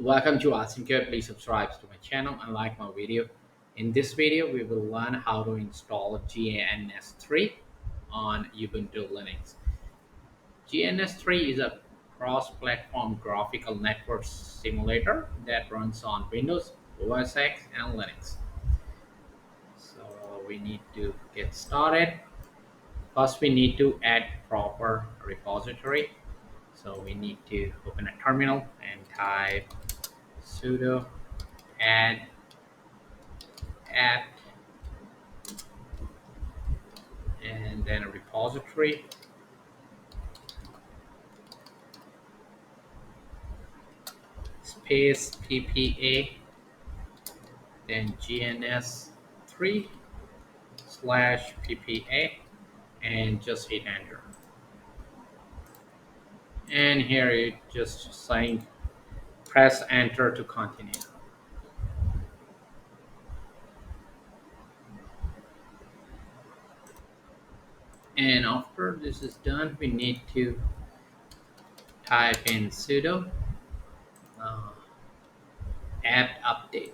Welcome to Awesome Care. Please subscribe to my channel and like my video. In this video, we will learn how to install GNS3 on Ubuntu Linux. GNS3 is a cross-platform graphical network simulator that runs on Windows, OS X, and Linux. So we need to get started. First, we need to add proper repository. So we need to open a terminal and type sudo add apt and then a repository, space ppa, then gns3 slash ppa, and just hit enter. And here it just saying press enter to continue. And after this is done, we need to type in sudo uh, apt update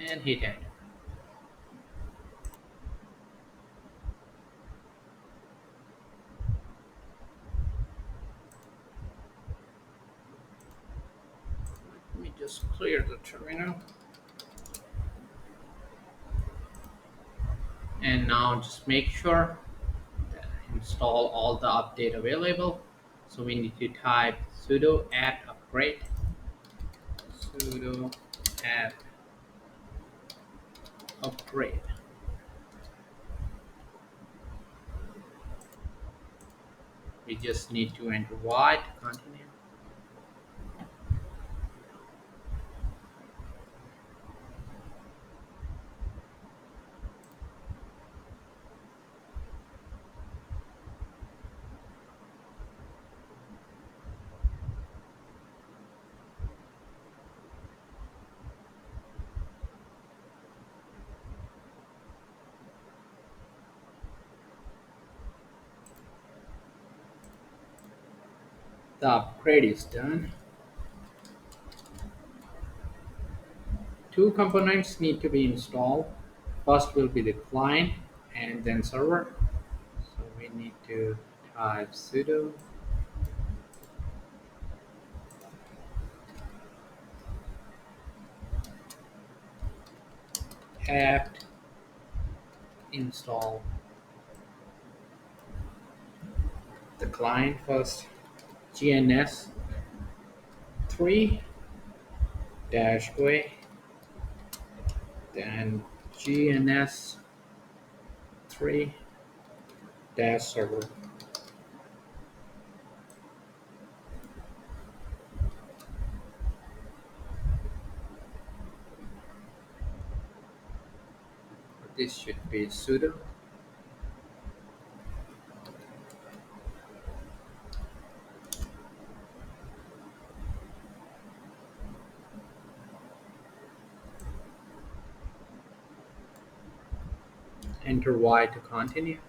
and hit enter. Let me just clear the terminal. And now just make sure that install all the update available. So we need to type sudo apt upgrade, sudo apt upgrade. We just need to enter Y to continue. The upgrade is done. Two components need to be installed. First will be the client and then server. So we need to type sudo apt install the client first, GNS3 dash away, then GNS3 dash server. This should be sudo enter Y to continue.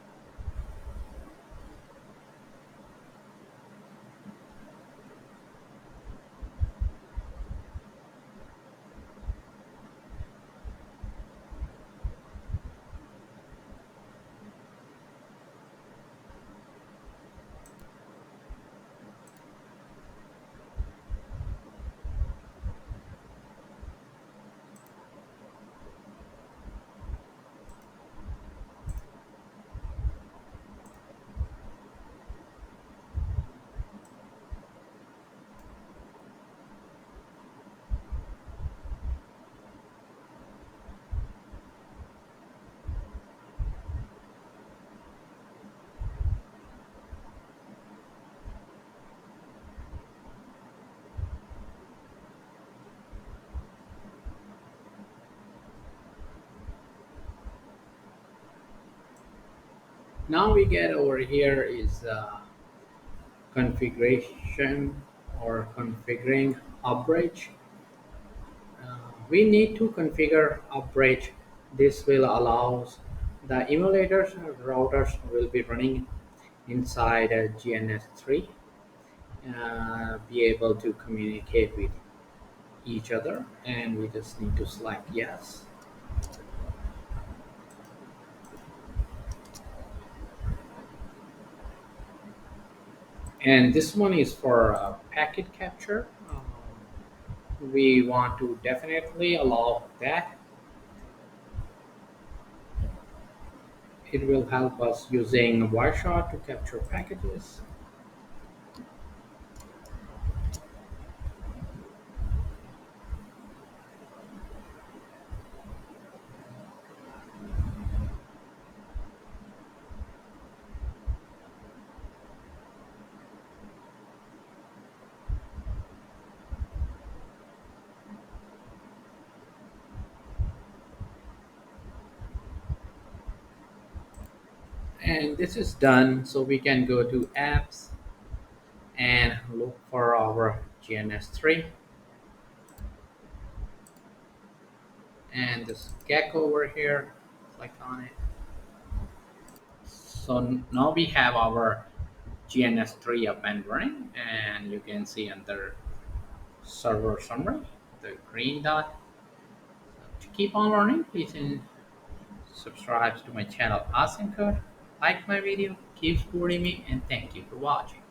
Now we get over here is configuration or configuring upbridge. We need to configure upbridge. This will allow the emulators and routers will be running inside GNS3, be able to communicate with each other, and we just need to select yes. And this one is for packet capture. We want to definitely allow that. It will help us using Wireshark to capture packages. And this is done, so we can go to apps and look for our GNS3 and this gecko over here. Click on it. So now we have our GNS3 up and running, and you can see under server summary the green dot. To keep on learning, please subscribe to my channel Awesome Code, like my video, keep supporting me, and thank you for watching.